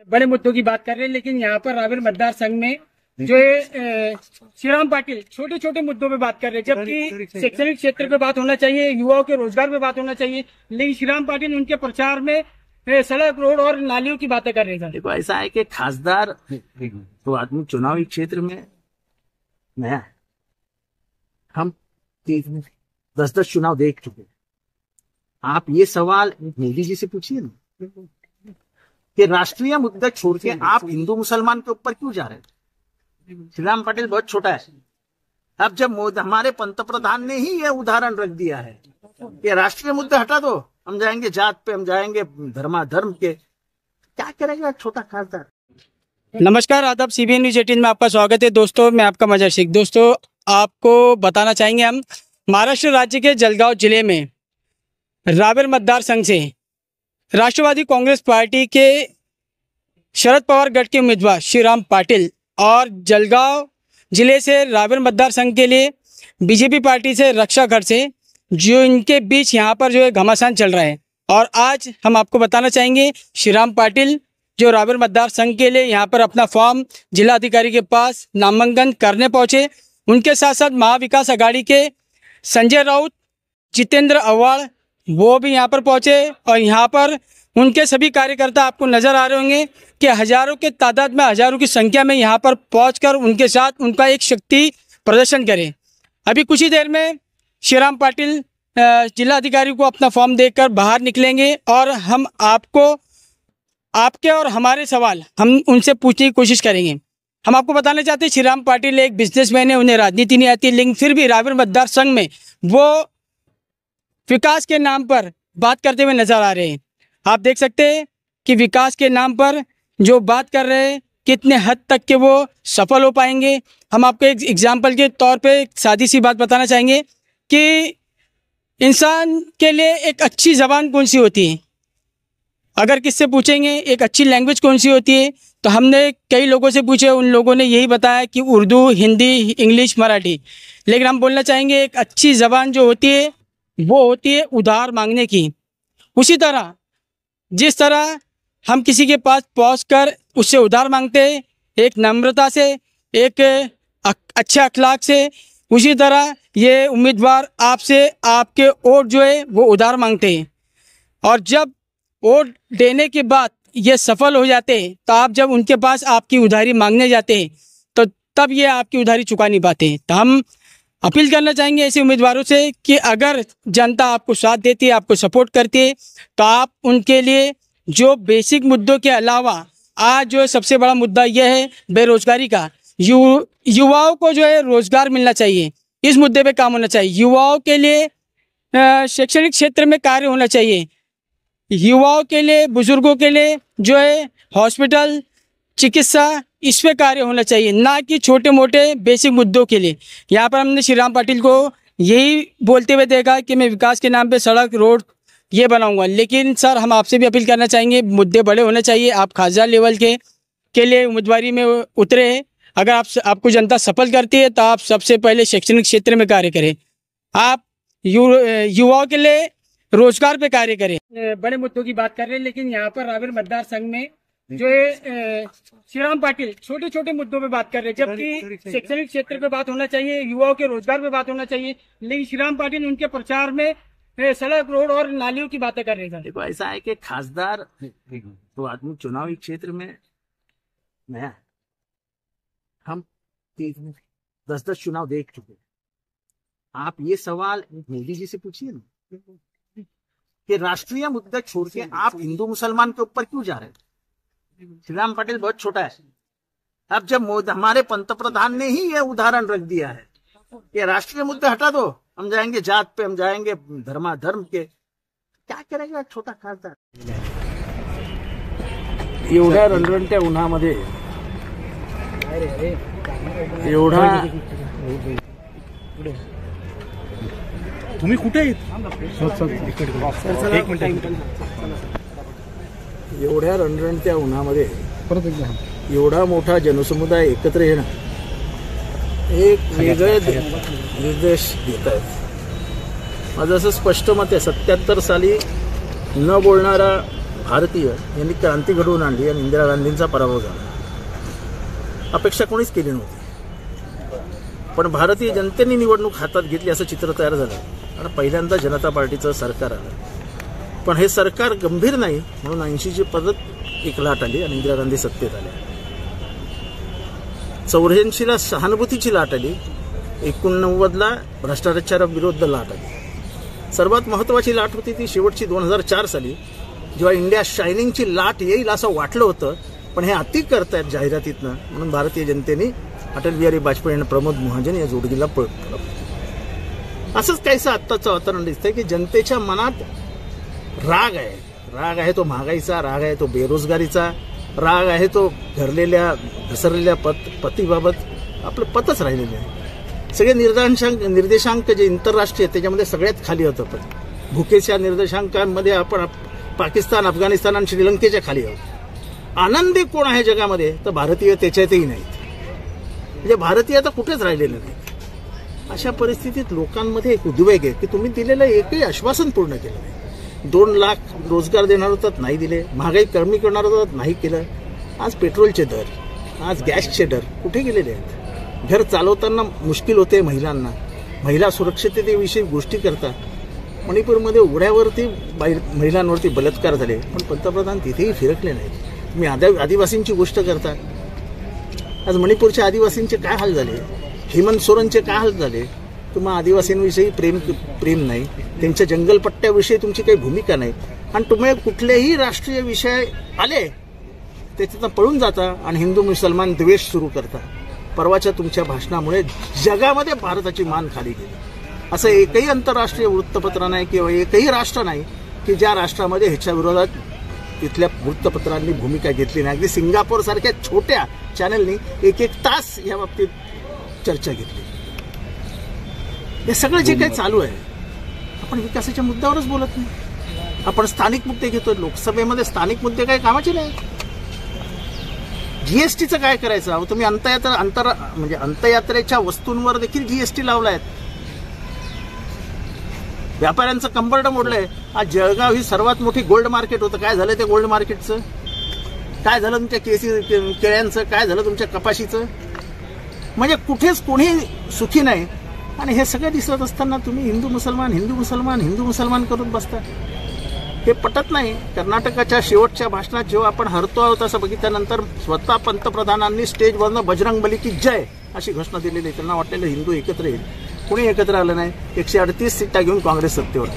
बड़े मुद्दों की बात कर रहे हैं, लेकिन यहाँ पर रावेर मतदार संघ में जो है श्रीराम पाटिल छोटे छोटे मुद्दों पे बात कर रहे हैं, जबकि शैक्षणिक क्षेत्र पे बात होना चाहिए, युवाओं के रोजगार पे बात होना चाहिए, लेकिन श्रीराम पाटिल उनके प्रचार में सड़क, रोड और नालियों की बातें कर रहे हैं। देखो, ऐसा है कि खासदार तो आदमी चुनावी क्षेत्र में नया है। हम 10-10 चुनाव देख चुके। आप ये सवाल मोदी जी से पूछिए ना कि राष्ट्रीय मुद्दा छोड़ के आप हिंदू मुसलमान के ऊपर क्यों जा रहे हैं। श्रीराम पाटिल बहुत छोटा है। अब जब हमारे पंतप्रधान ने ही ये उदाहरण रख दिया है कि राष्ट्रीय मुद्दे हटा दो, हम जाएंगे जात पे, हम जाएंगे धर्म के, क्या करेगा छोटा खासदार। नमस्कार, आदाब, CBN न्यूज 18 में आपका स्वागत है। दोस्तों, मैं आपका मजहर शेख। दोस्तों, आपको बताना चाहेंगे, हम महाराष्ट्र राज्य के जलगांव जिले में रावेर मतदार संघ से राष्ट्रवादी कांग्रेस पार्टी के शरद पवार गढ़ के उम्मीदवार श्रीराम पाटिल और जलगांव जिले से रावेर मतदार संघ के लिए बीजेपी पार्टी से रक्षा गढ़ से, जो इनके बीच यहाँ पर जो है घमासान चल रहा है। और आज हम आपको बताना चाहेंगे, श्रीराम पाटिल जो रावेर मतदार संघ के लिए यहाँ पर अपना फॉर्म जिला अधिकारी के पास नामांकन करने पहुँचे, उनके साथ साथ महाविकास आघाड़ी के संजय राउत, जितेंद्र आव्हाड वो भी यहाँ पर पहुँचे। और यहाँ पर उनके सभी कार्यकर्ता आपको नज़र आ रहे होंगे कि हज़ारों के तादाद में, हज़ारों की संख्या में यहाँ पर पहुंचकर उनके साथ उनका एक शक्ति प्रदर्शन करें। अभी कुछ ही देर में श्रीराम पाटिल जिला अधिकारी को अपना फॉर्म देकर बाहर निकलेंगे और हम आपके और हमारे सवाल हम उनसे पूछने की कोशिश करेंगे। हम आपको बताना चाहते हैं, श्रीराम पाटिल एक बिजनेसमैन है, उन्हें राजनीति नहीं आती, लेकिन फिर भी रावेर मतदार संघ में वो विकास के नाम पर बात करते हुए नजर आ रहे हैं। आप देख सकते हैं कि विकास के नाम पर जो बात कर रहे हैं, कितने हद तक के वो सफल हो पाएंगे। हम आपको एक एग्जाम्पल के तौर पे एक सादी सी बात बताना चाहेंगे कि इंसान के लिए एक अच्छी ज़बान कौन सी होती है। अगर किससे पूछेंगे एक अच्छी लैंग्वेज कौन सी होती है, तो हमने कई लोगों से पूछे, उन लोगों ने यही बताया कि उर्दू, हिंदी, इंग्लिश, मराठी। लेकिन हम बोलना चाहेंगे, एक अच्छी ज़बान जो होती है वो होती है उधार मांगने की। उसी तरह जिस तरह हम किसी के पास पहुंचकर उससे उधार मांगते हैं, एक नम्रता से, एक अच्छे अखलाक से, उसी तरह ये उम्मीदवार आपसे आपके वोट जो है वो उधार मांगते हैं। और जब वोट देने के बाद ये सफल हो जाते हैं, तो आप जब उनके पास आपकी उधारी मांगने जाते हैं, तो तब ये आपकी उधारी चुका नहीं पाते। तो हम अपील करना चाहेंगे ऐसे उम्मीदवारों से कि अगर जनता आपको साथ देती है, आपको सपोर्ट करती है, तो आप उनके लिए जो बेसिक मुद्दों के अलावा आज जो सबसे बड़ा मुद्दा यह है बेरोजगारी का, युवाओं को जो है रोजगार मिलना चाहिए, इस मुद्दे पे काम होना चाहिए। युवाओं के लिए शैक्षणिक क्षेत्र में कार्य होना चाहिए, युवाओं के लिए, बुजुर्गों के लिए जो है हॉस्पिटल, चिकित्सा, इस पे कार्य होना चाहिए, ना कि छोटे मोटे बेसिक मुद्दों के लिए। यहाँ पर हमने श्रीराम पाटिल को यही बोलते हुए देखा कि मैं विकास के नाम पे सड़क, रोड ये बनाऊंगा। लेकिन सर, हम आपसे भी अपील करना चाहेंगे, मुद्दे बड़े होने चाहिए। आप खासदार लेवल के लिए उम्मीदवारी में उतरे हैं। अगर आपको जनता सफल करती है, तो आप सबसे पहले शैक्षणिक क्षेत्र में कार्य करें, आप युवाओं के लिए रोजगार पे कार्य करें। बड़े मुद्दों की बात कर रहे हैं, लेकिन यहाँ पर रावेर मतदार संघ में जो है श्रीराम पाटिल छोटे छोटे मुद्दों पे बात कर रहे हैं, जबकि शैक्षणिक क्षेत्र पे बात होना चाहिए, युवाओं के रोजगार पे बात होना चाहिए, लेकिन श्रीराम पाटिल उनके प्रचार में सड़क, रोड और नालियों की बातें कर रहे हैं। देखो, ऐसा है कि खासदार तो आदमी चुनावी क्षेत्र में नया है। हम 10-10 चुनाव देख चुके। आप ये सवाल मोदी जी से पूछिए ना कि राष्ट्रीय मुद्दा छोड़ के आप हिंदू मुसलमान के ऊपर क्यों जा रहे हैं। श्रीराम पाटिल बहुत छोटा है। अब जब हमारे पंतप्रधान ने ही ये उदाहरण रख दिया है कि राष्ट्रीय मुद्दे हटा दो, हम जाएंगे जात पे, हम जाएंगे धर्म के, क्या करेगा छोटा खासदार। एवढ्या रणरणत्या उन्हामध्ये एवढा तुम्ही कुठे एवढ्या रणरणत्या उन्हामध्ये एवढा मोठा जनसमुदाय एकत्र येणं एक वेगळे निर्देश देत आहेत। माझं असं स्पष्ट मत आहे, 77 साली न बोलणारा भारतीय यांनी क्रांती घडवून आणली आणि इंदिरा गांधींचा पराभव झाला. अपेक्षा कोणीच केली नव्हती, पण भारतीय जनतेने निवडणूक हातात घेतली असं चित्र तयार झालं आणि पहिल्यांदा जनता पार्टीचं सरकार आलं. पण हे सरकार गंभीर नाही म्हणून 80ची परत एक लाट आली आणि इंदिरा गांधी सत्तेत आल्या. 84ला सहानुभूतीची लाट आली, 89ला भ्रष्टाचाराविरुद्ध लाट आली. सर्वात महत्त्वाची लाट होती ती शेवटची 2004 साली, जेव्हा इंडिया शायनिंगची लाट येईल असं वाटलं होतं, पण हे अति करतायत जाहिरातीतनं म्हणून भारतीय जनतेने अटल बिहारी वाजपेयी आणि प्रमोद महाजन या जोडगीला पळत. असंच काहीसं आत्ताचं वातावरण दिसतंय की जनतेच्या मनात राग आहे. राग आहे तो महागाईचा, राग आहे तो बेरोजगारीचा, राग आहे तो घरलेल्या घसरलेल्या पतीबाबत. आपलं पतच राहिलेलं आहे. सगळे निर्देशांक जे आंतरराष्ट्रीय आहेत त्याच्यामध्ये सगळ्यात खाली होतं. पण भुकेच्या निर्देशांकांमध्ये आपण पाकिस्तान, अफगाणिस्तान आणि श्रीलंकेच्या खाली आहोत. आनंदी कोण आहे जगामध्ये तर भारतीय त्याच्यातही नाहीत. म्हणजे भारतीय आता कुठेच राहिलेले नाहीत. अशा परिस्थितीत लोकांमध्ये एक उद्वेग आहे की तुम्ही दिलेलं एकही आश्वासन पूर्ण केलं नाही. 2 लाख रोजगार देणार होतात, नाही दिले. महागाई कमी करणार होतात, नाही केलं. आज पेट्रोलचे दर, आज गॅसचे दर कुठे गेलेले आहेत. घर चालवताना मुश्किल होते महिलांना. महिला सुरक्षिततेविषयी गोष्टी करतात. मणिपूरमध्ये उघड्यावरती महिलांवरती बलात्कार झाले, पण पंतप्रधान तिथेही फिरकले नाहीत. तुम्ही आदिवासींची गोष्ट करता. आज मणिपूरच्या आदिवासींचे काय हाल झाले, हेमंत सोरेनचे काय हाल झाले. तुम्हाला आदिवासींविषयी प्रेम नाही, त्यांच्या जंगलपट्ट्याविषयी तुमची काही भूमिका नाही, आणि तुम्ही कुठलेही राष्ट्रीय विषय आले त्याच्यातनं पळून जाता आणि हिंदू मुसलमान द्वेष सुरू करता. परवाच्या तुमच्या भाषणामुळे जगामध्ये भारताची मान खाली गेली. असं एकही आंतरराष्ट्रीय वृत्तपत्र नाही किंवा एकही राष्ट्र नाही की ज्या राष्ट्रामध्ये ह्याच्या विरोधात तिथल्या वृत्तपत्रांनी भूमिका घेतली नाही. अगदी सिंगापूर सारख्या छोट्या चॅनलनी 1 तास या बाबतीत चर्चा घेतली. हे सगळं जे काही चालू आहे, आपण विकासाच्या मुद्द्यावरच बोलत नाही. आपण स्थानिक मुद्दे घेतोय. लोकसभेमध्ये स्थानिक मुद्दे काही कामाचे नाही. जीएसटीचं काय करायचं. अहो तुम्ही अंतयात्रेच्या वस्तूंवर देखील जीएसटी लावलाय. व्यापाऱ्यांचं कंबरड मोडलंय. आज जळगाव ही सर्वात मोठी गोल्ड मार्केट होतं. काय झालं ते गोल्ड मार्केटचं, काय झालं तुमच्या केळ्यांचं, काय झालं तुमच्या कपाशीचं. म्हणजे कुठेच कोणी सुखी नाही. आणि हे सगळं दिसत असताना तुम्ही हिंदू मुसलमान करत बसता. हे पटत नाही. कर्नाटकाच्या शेवटच्या भाषणात जेव्हा आपण हरतो आहोत असं बघितल्यानंतर स्वतः पंतप्रधानांनी स्टेजवरनं बजरंगबली की जय अशी घोषणा दिलेली. त्यांना वाटलेलं हिंदू एकत्र येईल, कोणी एकत्र आलं नाही. 138 सीटा घेऊन काँग्रेस सत्तेवर.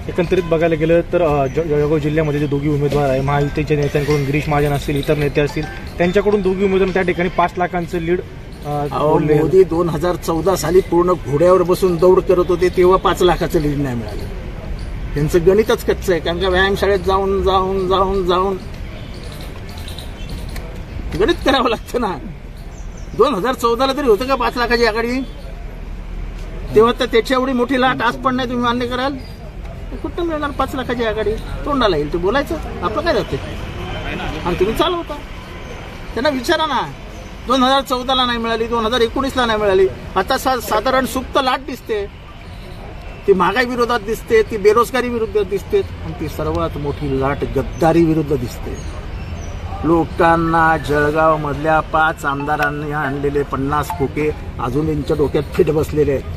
एकंदरीत बघायला गेलं तर जळगाव जिल्ह्यामध्ये जे दोघी उमेदवार आहे, महायुतीच्या नेत्यांकडून गिरीश महाजन असतील, इतर नेते असतील, त्यांच्याकडून दोघी उमेदवार त्या ठिकाणी 5 लाखांचं लीड. मोदी 2014 साली पूर्ण घोड्यावर बसून दौड करत होते तेव्हा 5 लाखाचं लीड नाही मिळालं. त्यांचं गणितच कच्चं आहे. कारण का व्यायामशाळेत जाऊन गणित करावं लागतं ना. 2014ला तरी होतं का 5 लाखाची आघाडी. तेव्हा तर त्याची एवढी मोठी लाट आज पण नाही. तुम्ही मान्य कराल कुठं मिळणार 5 लाखाची आघाडी. तोंडाला येईल ते बोलायचं, आपलं काय जाते. आणि तुम्ही चालवता. त्यांना विचारा ना. 2014ला नाही मिळाली, 2019ला नाही मिळाली. आता साधारण सुप्त लाट दिसते. ती महागाई विरोधात दिसते, ती बेरोजगारी विरुद्ध दिसते, आणि ती सर्वात मोठी लाट गद्दारी विरुद्ध दिसते. लोकांना जळगाव मधल्या 5 आमदारांनी आणलेले 50 खोके अजून त्यांच्या डोक्यात फिट बसलेले आहेत.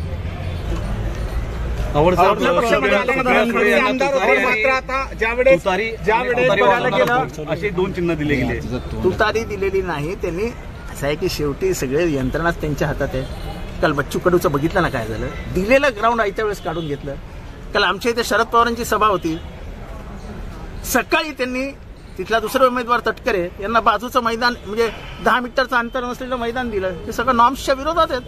असे 2 चिन्ह दिले गेले. तुतारी दिलेली नाही त्यांनी. असं आहे की शेवटी सगळे यंत्रणाच त्यांच्या हातात आहे. काल बच्चू कडूचं बघितलं ना काय झालं. दिलेलं ग्राउंड आयत्या वेळेस काढून घेतलं. काल आमच्या इथे शरद पवारांची सभा होती. सकाळी त्यांनी तिथला दुसरा उमेदवार तटकरे यांना बाजूचं मैदान म्हणजे 10 मीटरचं अंतर नसलेलं मैदान दिलं. ते सगळं नॉर्म्सच्या विरोधात आहेत.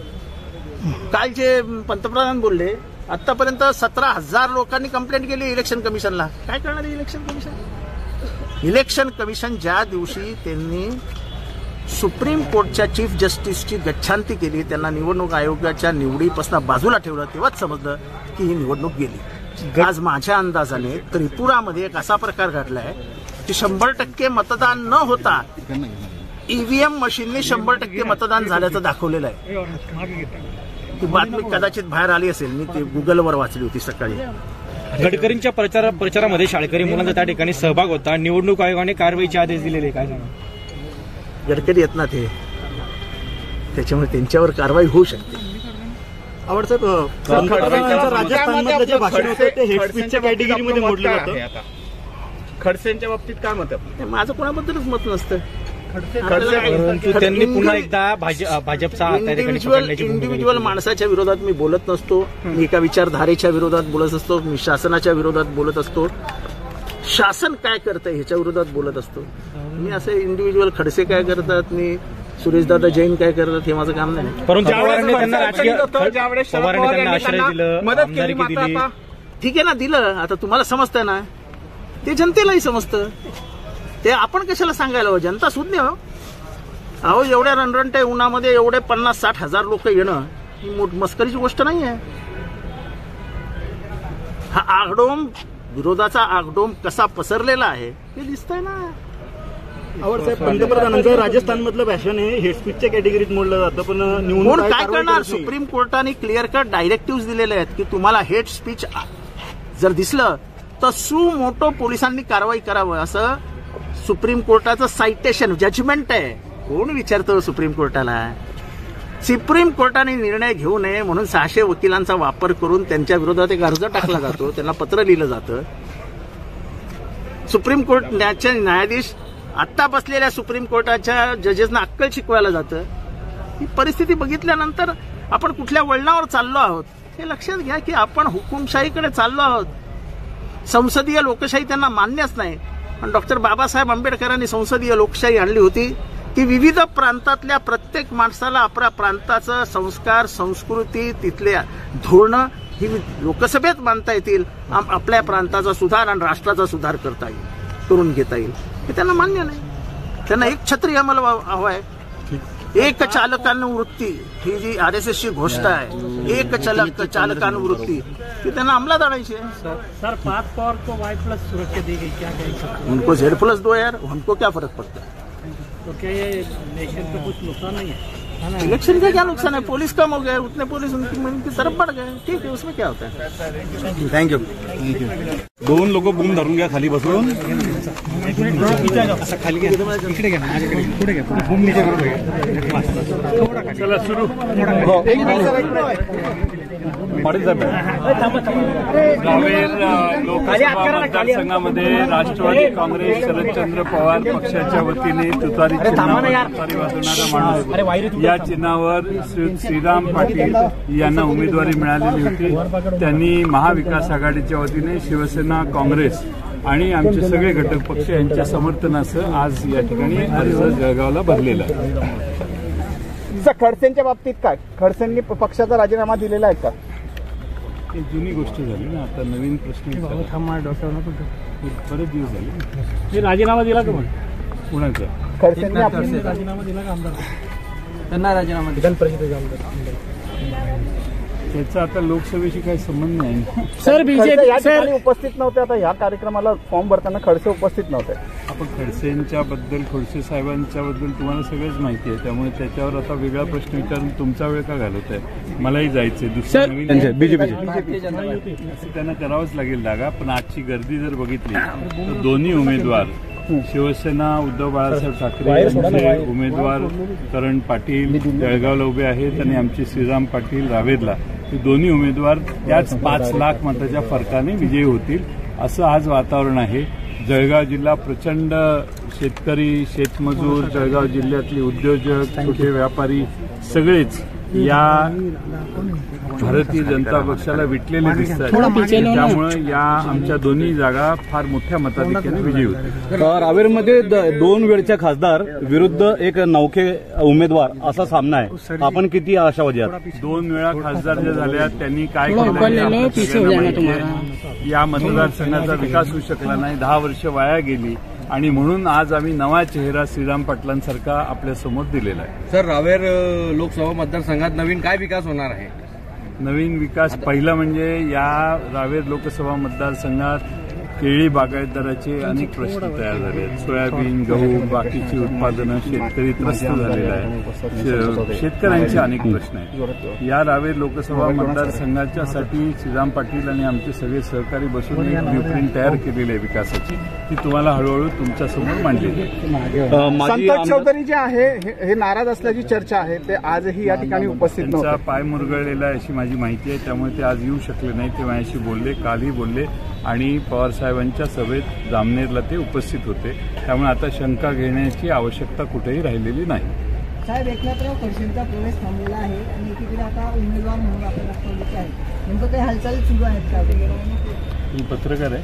काल जे पंतप्रधान बोलले, आतापर्यंत 17,000 लोकांनी कंप्लेंट केली इलेक्शन कमिशनला. काय करणार इलेक्शन कमिशन. इलेक्शन कमिशन ज्या दिवशी त्यांनी सुप्रीम कोर्टच्या चीफ जस्टिसची गच्छांती केली, त्यांना निवडणूक आयोगाच्या निवडीपासून बाजूला ठेवलं, तेव्हाच समजलं की ही निवडणूक गेली. आज माझ्या अंदाजाने त्रिपुरामध्ये एक असा प्रकार घडलाय की 100% मतदान न होता ईव्हीएम मशीनने 100% मतदान झाल्याचं दाखवलेलं आहे. ती बातमी कदाचित बाहेर आली असेल. मी ती गुगलवर वाचली होती सकाळी. गडकरींच्या प्रचारामध्ये शाळकरी मुलांचा त्या ठिकाणी सहभाग होता. निवडणूक आयोगाने कारवाईचे आदेश दिलेले, काय सांगा? गडकरी आहेत ना ते, त्याच्यामुळे त्यांच्यावर कारवाई होऊ शकते. राजस्थानमधलं जे भाषण होतं ते हेट स्पीचच्या कॅटेगरीमध्ये मोडलं जातं. खडसेंच्या बाबतीत काय मत आहे? माझं कोणाबद्दलच मत नसतं. परंतु त्यांनी पुन्हा एकदा भाजपचा इंडिव्हिज्युअल माणसाच्या विरोधात मी बोलत नसतो. मी एका विचारधारेच्या विरोधात बोलत असतो. मी शासनाच्या विरोधात बोलत असतो. शासन काय करतंय ह्याच्या विरोधात बोलत असतो. मी असे इंडिव्हिज्युअल खडसे काय करतात, मी सुरेशदादा जैन काय करतात, हे माझं काम नाही. परंतु पवारांनी त्यांना आश्रय दिलं, मदत केली, दिली. ठीक आहे ना, दिलं. आता तुम्हाला समजतंय ना, ते जनतेलाही समजतं. ते आपण कशाला सांगायला हो, जनता सुज्ञ हो. अहो एवढ्या रणरणट्या उन्हामध्ये एवढे 50-60 हजार लोक येणं ही मस्करीची गोष्ट नाही आहे. हा आगडोम, विरोधाचा आगडोम कसा पसरलेला आहे हे दिसतंय ना. साहेब, पंतप्रधानांचं राजस्थानमधलं भाषण हे हेट स्पीचच्या कॅटेगरीत मोडलं जातं, पण कोण काय करणार? सुप्रीम कोर्टाने क्लिअर कट डायरेक्टिव्ह दिलेले आहेत की तुम्हाला हेट स्पीच जर दिसलं तर सुमोटो पोलिसांनी कारवाई करावं, असं सुप्रीम कोर्टाचं सायटेशन जजमेंट आहे. कोण विचारतं सुप्रीम कोर्टाला? सुप्रीम कोर्टाने निर्णय घेऊ नये म्हणून 600 वकिलांचा वापर करून त्यांच्या विरोधात एक अर्ज टाकला जातो, त्यांना पत्र लिहिलं जातं. सुप्रीम कोर्टाचे न्यायाधीश आत्ता बसलेल्या सुप्रीम कोर्टाच्या जजेसना अक्कल शिकवायला जातं. ही परिस्थिती बघितल्यानंतर आपण कुठल्या वळणावर चाललो आहोत हे लक्षात घ्या की आपण हुकुमशाहीकडे चाललो आहोत. संसदीय लोकशाही त्यांना मान्यच नाही. पण डॉक्टर बाबासाहेब आंबेडकरांनी संसदीय लोकशाही आणली होती की विविध प्रांतातल्या प्रत्येक माणसाला आपल्या प्रांताचं संस्कार, संस्कृती, तिथल्या धोरणं ही लोकसभेत मांडता येतील. आपल्या प्रांताचा सुधार आणि राष्ट्राचा सुधार करता येईल, करून घेता येईल. हे त्यांना मान्य नाही. त्यांना एक छत्री अंमल हवा आहे. एक चालकानुवृत्ती ही जी RSSची घोषणा आहे, एक चालकानुवृत्ती ती त्यांना अंमलात आणायची आहे. सर, पार्थ पवार को Y+ सुरक्षा दी गई, क्या कह सकते? उनको Z+ दो यार, हमको क्या फर्क पड़ता है? तो क्या ये इलेक्शन का कुछ नुकसान नहीं है? इलेक्शन का क्या नुकसान है? पुलिस कम हो गए, उतने पुलिस उनकी तरफ बढ़ गए. ठीक है, उसमें क्या होता है? थँक्यू. 2 लोक बूम धरून घ्या खाली बसून. खाली घ्या, इकडे घ्या, पुढे घ्या, चला सुरू. रावेर लोकसभा मतदारसंघामध्ये राष्ट्रवादी काँग्रेस शरदचंद्र पवार पक्षाच्या वतीने तुतारी वाजवणारा माणूस या चिन्हावर श्रीराम पाटील यांना उमेदवारी मिळालेली होती. त्यांनी महाविकास आघाडीच्या वतीने शिवसेना, काँग्रेस आणि आमचे सगळे घटक पक्ष यांच्या समर्थनासह आज या ठिकाणी अर्ज जळगावला भरलेला आहे. खडसेंच्या बाबतीत काय? खडसेंनी पक्षाचा राजीनामा दिलेला आहे का? ही जुनी गोष्ट झाली ना, आता नवीन प्रश्न बरेच दिवस झाले. राजीनामा दिला का? कुणाचा? खडसेंनी राजीनामा दिला का आमदार? त्यांना राजीनामा विधान परिषदेचा आमदार. त्याचा आता लोकसभेशी काही संबंध नाही. सर, बीजेपी या ठिकाणी उपस्थित नव्हते. आता या कार्यक्रमाला फॉर्म भरताना खडसे उपस्थित नव्हते. आपण खडसेंच्या बद्दल, खडसे साहेबांच्या बद्दल तुम्हाला सगळंच माहिती आहे, त्यामुळे त्याच्यावर आता वेगळा प्रश्न विचारून तुमचा वेळ का घालवत आहे? मलाही जायचंय दुसरं नवीन बीजेपी त्यांना करावंच लागेल जागा. पण आजची गर्दी जर बघितली तर दोन्ही उमेदवार शिवसेना उद्धव बाळासाहेब ठाकरे यांचे उमेदवार करण पाटील जळगावला उभे आहेत आणि आमचे श्रीराम पाटील रावेरला. हे दोन्ही उमेदवार त्याच 5 लाख मताच्या फरकाने विजयी होतील असं आज वातावरण आहे. जळगाव जिल्हा प्रचंड शेतकरी, शेतमजूर, जळगाव जिल्ह्यातले उद्योजक, छोटे व्यापारी सगळेच या भारतीय जनता पक्षाला विटलेले दिसतात. त्यामुळे या आमच्या दोन्ही जागा फार मोठ्या मताधिक्याने विजयी होतील. रावेरमध्ये 2 वेळच्या खासदार विरुद्ध एक नौखे उमेदवार असा सामना आहे. आपण किती आशावादी आहात? 2 वेळा खासदार ज्या झाल्या त्यांनी काय केलं? या मतदारसंघाचा विकास होऊ शकला नाही. 10 वर्ष वाया गेली आणि म्हणून आज आम्ही नवा चेहरा श्रीराम पाटलांसारखा आपल्या समोर दिलेला आहे. सर, रावेर लोकसभा मतदारसंघात नवीन काय विकास होणार आहे? नवीन विकास पहिला म्हणजे या रावेर लोकसभा मतदारसंघात केळी बागायतदाराचे अनेक प्रश्न तयार झाले आहेत. सोयाबीन, गहू, बाकीची उत्पादनं शेतकरी त्रस्त झालेला आहे. शेतकऱ्यांचे अनेक प्रश्न आहेत. या रावेर लोकसभा मतदारसंघाच्यासाठी श्रीराम पाटील आणि आमचे सगळे सहकारी बसून एक ब्ल्यूप्रिंट तयार केलेली आहे विकासाची. ती तुम्हाला हळूहळू तुमच्या समोर मांडलेली आहे. संतोष चौधरी जे आहे हे नाराज असल्याची चर्चा आहे, ते आजही या ठिकाणी उपस्थित नव्हते. त्यांचा पाय मुरगळलेला आहे अशी माझी माहिती आहे, त्यामुळे ते आज येऊ शकले नाही. ते माझ्याशी बोलले, कालही बोलले आणि पवार साहेबांच्या सभेत जामनेरला ते उपस्थित होते. त्यामुळे आता शंका घेण्याची आवश्यकता कुठेही राहिलेली नाही. साहेब, एकनाथराव खडसेंचा प्रवेश थांबलेला आहे आणि एकीकडे आता उमेदवार म्हणून आपल्याला राष्ट्रवादीचे आहे. नेमकं काही हालचाली सुरू आहेत का? तुम्ही पत्रकार आहे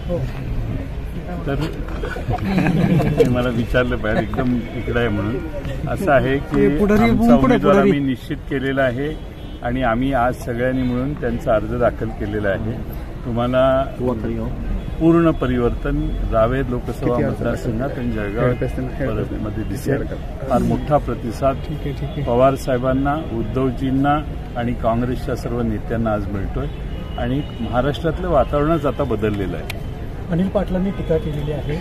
तर मला विचारलं पाहिजे एकदम इकडे आहे म्हणून. असं आहे की आमचा उमेदवार आम्ही निश्चित केलेला आहे आणि आम्ही आज सगळ्यांनी मिळून त्यांचा अर्ज दाखल केलेला आहे. तुम्हाला पूर्ण परिवर्तन रावेर लोकसभा मतदारसंघात आणि जळगाव मध्ये दिसेल. फार मोठा प्रतिसाद पवार साहेबांना, उद्धवजींना आणि काँग्रेसच्या सर्व नेत्यांना आज मिळतोय आणि महाराष्ट्रातलं वातावरणच आता बदललेलं आहे. अनिल पाटलांनी टीका केलेली आहे,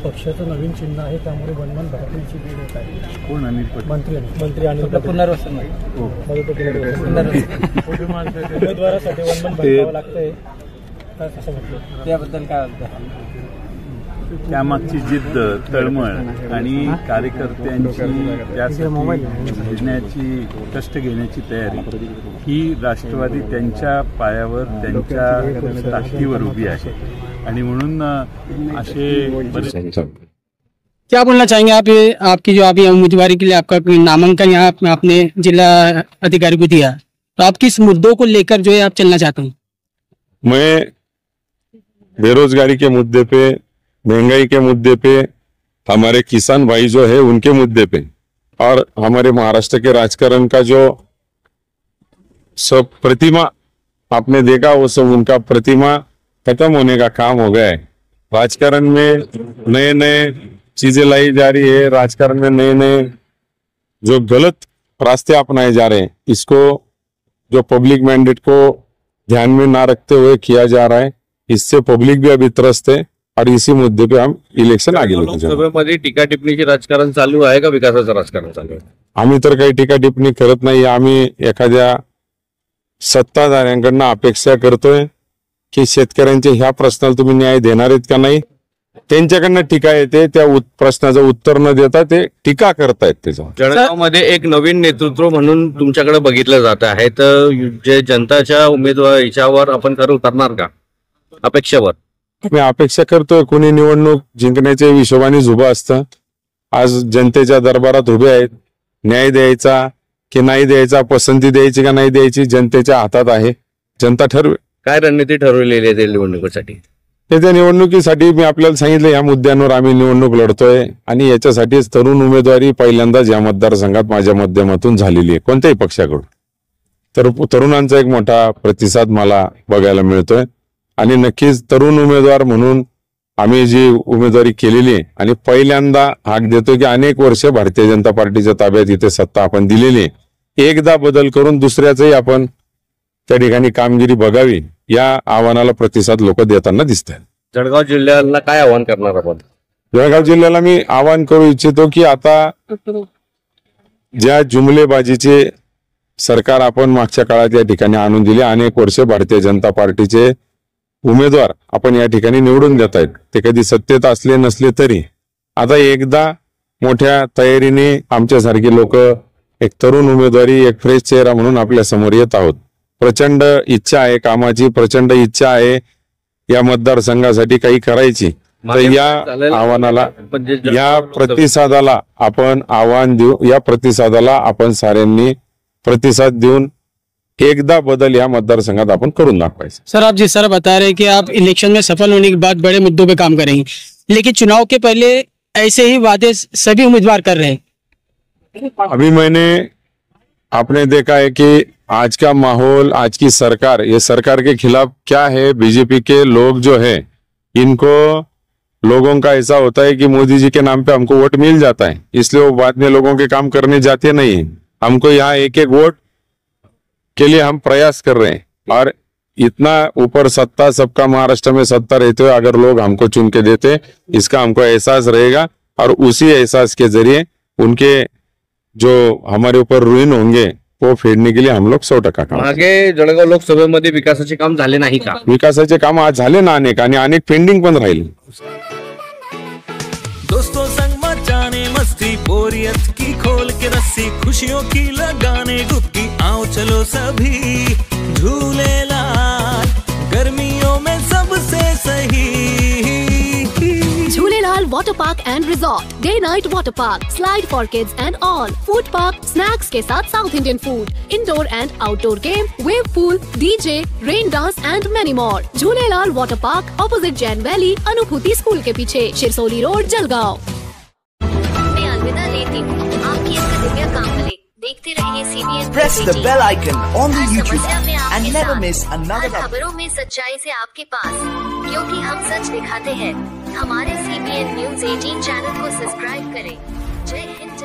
पक्षाचं नवीन चिन्ह आहे त्यामुळे वनमान भरण्याची वेळ येत आहे. कोण अनिल पाटील? मंत्री अनिल पुनर्वसन उमेदवारासाठी वनमान भरावं लागतंय असं म्हटलं, त्याबद्दल काय वाटतं? त्यामागची जिद्द, तळमळ आणि कार्यकर्त्यांची त्यासाठी झटण्याची, कष्ट घेण्याची तयारी ही राष्ट्रवादी त्यांच्या पायावर, त्यांच्या ताकदीवर उभी आहे आणि म्हणून असे क्या बोलना चाहेंगे आप? आपकी जो अभी उम्मीदवारी के लिए आपका नामांकन यहाँ आपने जिला अधिकारी को दिया, तो आप किस मुद्दों को लेकर जो है आप चलना चाहते हैं? मैं बेरोजगारी के मुद्दे पे, महंगाई के मुद्दे पे, हमारे किसान भाई जो है उनके मुद्दे पे और हमारे महाराष्ट्र के राजकारण का जो सब प्रतिमा आपने देखा वो सब उनका प्रतिमा खत्म होने का काम हो गया है. राजकारण में नए नए चीजें लाई जा रही है, राजकारण में नए नए जो गलत रास्ते अपनाए जा रहे हैं, इसको जो पब्लिक मैंडेट को ध्यान में ना रखते हुए किया जा रहा है. इससे पब्लिक भी अभी त्रस्त है और इसी मुद्दे पे हम इलेक्शन आगे लेके जाएंगे. लोकसभेमध्ये टीका टिप्पणीचे राजकारण चालू आहे का विकासाचं राजकारण चालू आहे? आम्ही तर काही टीका टिप्पणी करत नाही. आम्ही एखाद्या सत्ताधाऱ्यांकडनं अपेक्षा करतोय की शेतकऱ्यांच्या ह्या प्रश्नाला तुम्ही न्याय देणार आहेत का नाही. त्यांच्याकडनं टीका येते, त्या प्रश्नाचं उत्तर न देता ते टीका करतायत. त्याच्यावर जळगावमध्ये एक नवीन नेतृत्व म्हणून तुमच्याकडे बघितलं जात आहे, तर जे जनताच्या उमेदवार याच्यावर आपण खरं उतरणार का अपेक्षेवर? मी अपेक्षा करतोय. कोणी निवडणूक जिंकण्याच्या हिशोबाने उभं असतं. आज जनतेच्या दरबारात उभे आहेत. न्याय द्यायचा की नाही द्यायचा, पसंती द्यायची का नाही द्यायची जनतेच्या हातात आहे. जनता ठरवे. काय रणनीती ठरवलेली आहे निवडणुकीसाठी? त्या निवडणुकीसाठी मी आपल्याला सांगितलं या मुद्द्यांवर आम्ही निवडणूक लढतोय आणि याच्यासाठीच तरुण उमेदवारी पहिल्यांदाच या मतदारसंघात माझ्या माध्यमातून झालेली आहे, कोणत्याही पक्षाकडून. तर तरुणांचा एक मोठा प्रतिसाद मला बघायला मिळतोय आणि नक्कीच तरुण उमेदवार म्हणून आम्ही जी उमेदवारी केलेली आहे आणि पहिल्यांदा हाक देतोय की अनेक वर्ष भारतीय जनता पार्टीच्या ताब्यात इथे सत्ता आपण दिलेली आहे. एकदा बदल करून दुसऱ्याचंही आपण त्या ठिकाणी कामगिरी बघावी, या आव्हानाला प्रतिसाद लोक देताना दिसत आहेत. जळगाव जिल्ह्याला काय आव्हान करणार आपण? जळगाव जिल्ह्याला मी आवाहन करू इच्छितो की आता ज्या जुमलेबाजीचे सरकार आपण मागच्या काळात या ठिकाणी आणून दिले, अनेक वर्ष भारतीय जनता पार्टीचे उमेदवार आपण या ठिकाणी निवडून देत आहेत, ते कधी सत्तेत असले नसले तरी आता एकदा मोठ्या तयारीने आमच्यासारखे लोक एक तरुण उमेदवारी, एक फ्रेश चेहरा म्हणून आपल्या समोर येत आहोत. प्रचंड इच्छा आहे कामाची, प्रचंड इच्छा आहे या मतदारसंघासाठी काही करायची. तर या आव्हानाला, या प्रतिसादाला आपण आव्हान देऊ. या प्रतिसादाला आपण साऱ्यांनी प्रतिसाद देऊन एकदा बदल या मतदारसंघात आपण करून दाखवायचं. सर, आप जिस तरह बता रहे हैं कि आप इलेक्शन में सफल होने के बाद बड़े मुद्दों पे काम करेंगे, लेकिन चुनाव के पहले ऐसे ही वादे सभी उम्मीदवार कर रहे हैं. अभी आपने देखा है कि आज का माहौल, आज की सरकार, ये सरकार के खिलाफ क्या है. बीजेपी के लोग जो है, इनको लोगों का ऐसा होता है कि मोदी जी के नाम पे हमको वोट मिल जाता है, इसलिए वो बाद में लोगों के काम करने जाते नहीं है. हमको यहाँ एक एक वोट के लिए हम प्रयास कर रहे हैं और इतना ऊपर सत्ता, सबका महाराष्ट्र में सत्ता रहते हुए अगर लोग हमको चुन के देते, इसका हमको एहसास रहेगा और उसी एहसास के जरिए उनके जो हमारे ऊपर ऋण होंगे वो फेडने के लिए हम लोग 100% काम. मागे जळगाव लोकसभेमध्ये विकासाचे काम झाले नाही का? विकासाचे काम आज झाले ना अनेक, आणि अनेक पेंडिंग पण राहिले. दोस्तों संग मचाने मस्ती, बोरियत की खोल के रस्सी, खुशियों की लगाने डुबकी, आओ चलो सभी झूलेलाल, गर्मियों में सबसे सही. Jhulelal water park and resort, day night water park, slide for kids and all, food park, snacks के साथ south Indian food, indoor and outdoor game, wave pool, DJ, rain dance and many more. Jhulelal water park, opposite Jain valley, Anubhuti school के पीछे, Shirsoli road, Jalgaon. मैं अलविदा लेती हूँ. आपकी इसका दिव्य काम मिले. देखते रहिए CBN. Press the bell icon on the YouTube app and never miss another update. खबरों में सच्चाई से आपके पास, क्योंकि हम सच दिखाते हैं. हमारे CBN News 18 चैनल को सब्सक्राइब करें. जय हिंद.